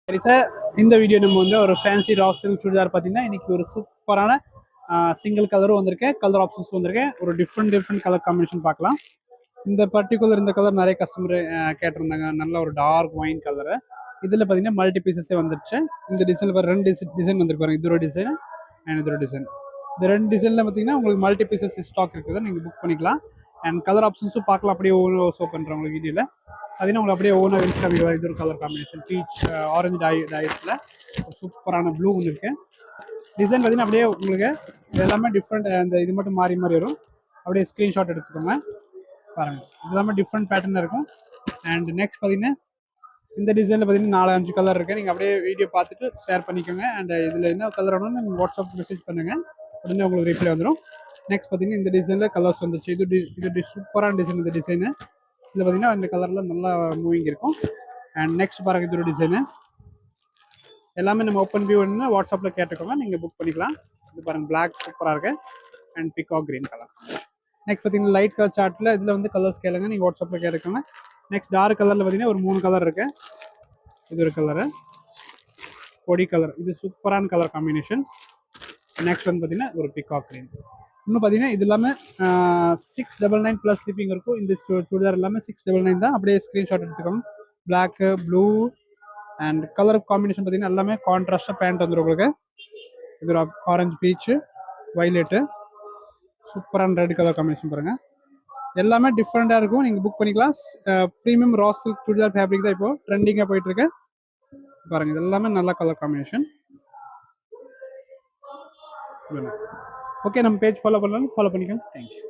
சரி சார், இந்த வீடியோ நம்ம வந்து ஒரு ஃபேன்சி ரா சில்க் சுடிதார் பார்த்தீங்கன்னா இன்னைக்கு ஒரு சூப்பரான சிங்கிள் கலரும் வந்திருக்கேன், கலர் ஆப்ஷன்ஸ் வந்திருக்கேன். ஒரு டிஃப்ரெண்ட் கலர் காம்பினேஷன் பார்க்கலாம். இந்த கலர் நிறைய கஸ்டமர் கேட்டிருந்தாங்க. நல்ல ஒரு டார்க் ஒயின் கலரு. இதில் பார்த்தீங்கன்னா மல்டி பீசஸே வந்துருச்சு. இந்த டிசைனில் ரெண்டு டிசைன் வந்திருக்கு பாருங்க. இது ஒரு டிசைன் அண்ட் இது ஒரு டிசைன். இந்த ரெண்டு டிசைனில் பார்த்தீங்கன்னா உங்களுக்கு மல்டி பீசஸ் ஸ்டாக் இருக்குது, நீங்கள் புக் பண்ணிக்கலாம். அண்ட் கலர் ஆப்ஷன்ஸும் பார்க்கலாம். அப்படியே ஒவ்வொரு ஷோ பண்ணுறேன் உங்களுக்கு வீடியோவில். பார்த்தீங்கன்னா உங்களுக்கு அப்படியே ஒவ்வொன்றா வெளிச்சு காமிக்கலாம். இது ஒரு கலர் காம்பினேஷன் பீச் ஆரஞ்சு டயத்தில் ஒரு சூப்பரான ப்ளூ ஒன்று இருக்குது. டிசைன் பார்த்தீங்கன்னா அப்படியே உங்களுக்கு எல்லாமே டிஃப்ரெண்ட். அந்த இது மட்டும் மாறி வரும். அப்படியே ஸ்க்ரீன்ஷாட் எடுத்துக்கோங்க பாருங்கள். இது எல்லாமே டிஃப்ரெண்ட் பேட்டர்னாக இருக்கும். அண்ட் நெக்ஸ்ட் பார்த்தீங்கன்னா இந்த டிசைனில் பார்த்தீங்கன்னா 4-5 கலர் இருக்குது. நீங்கள் அப்படியே வீடியோ பார்த்துட்டு ஷேர் பண்ணிக்கோங்க. அண்ட் இதில் என்ன கலர் வேணும்னு நீங்கள் வாட்ஸ்அப் மெசேஜ் பண்ணுங்கள், உடனே உங்களுக்கு ரிப்ளை வந்துடும். நெக்ஸ்ட் பார்த்தீங்கன்னா இந்த டிசைனில் கலர்ஸ் வந்துச்சு. இது சூப்பரான டிசைன். இந்த டிசைனு இதில் பார்த்தீங்கன்னா இந்த கலரில் நல்லா மூவிங் இருக்கும். அண்ட் நெக்ஸ்ட் பாருங்க, இது ஒரு டிசைனு. எல்லாமே நம்ம ஓப்பன் வியூ வேணும்னா வாட்ஸ்அப்பில் கேட்டுக்கோங்க, நீங்கள் புக் பண்ணிக்கலாம். இது பாருங்கள், பிளாக் சூப்பராக இருக்குது. And peacock green colour. Next பார்த்தீங்கன்னா லைட் கலர் சார்ட்டில் இதில் வந்து கலர்ஸ் கேளுங்க, நீங்கள் வாட்ஸ்அப்பில் கேட்டுக்கோங்க. நெக்ஸ்ட் டார்க் கலரில் பார்த்தீங்கன்னா ஒரு 3 கலர் இருக்குது. இது ஒரு கலரு, பொடி கலர். இது சூப்பரான கலர் காம்பினேஷன். நெக்ஸ்ட் வந்து பார்த்தீங்கன்னா ஒரு பிகாக் கிரீன். இன்னும் பார்த்தீங்கன்னா இது எல்லாமே 699 ப்ளஸ் ஷிப்பிங் இருக்கும். இந்த சுடிதார் எல்லாமே 699 தான். அப்படியே ஸ்க்ரீன்ஷாட் எடுத்துக்கோங்க. Black, blue and colour combination பார்த்தீங்கன்னா எல்லாமே கான்ட்ராஸ்டாக பேண்ட் வந்துடும் உங்களுக்கு. இது ஒரு ஆரஞ்சு பீச்சு, வைலெட்டு, சூப்பரான ரெட் கலர் காம்பினேஷன் பாருங்கள். எல்லாமே டிஃப்ரெண்ட்டாக இருக்கும், நீங்கள் புக் பண்ணிக்கலாம். Premium raw silk churidar fabric தான் இப்போ ட்ரெண்டிங்காக போயிட்டுருக்கு பாருங்கள். இது எல்லாமே நல்ல கலர் காம்பினேஷன். ஓகே, நம்ம பேஜ் ஃபாலோ பண்ணலாம், ஃபாலோ பண்ணிக்கோங்க. தேங்க்யூ.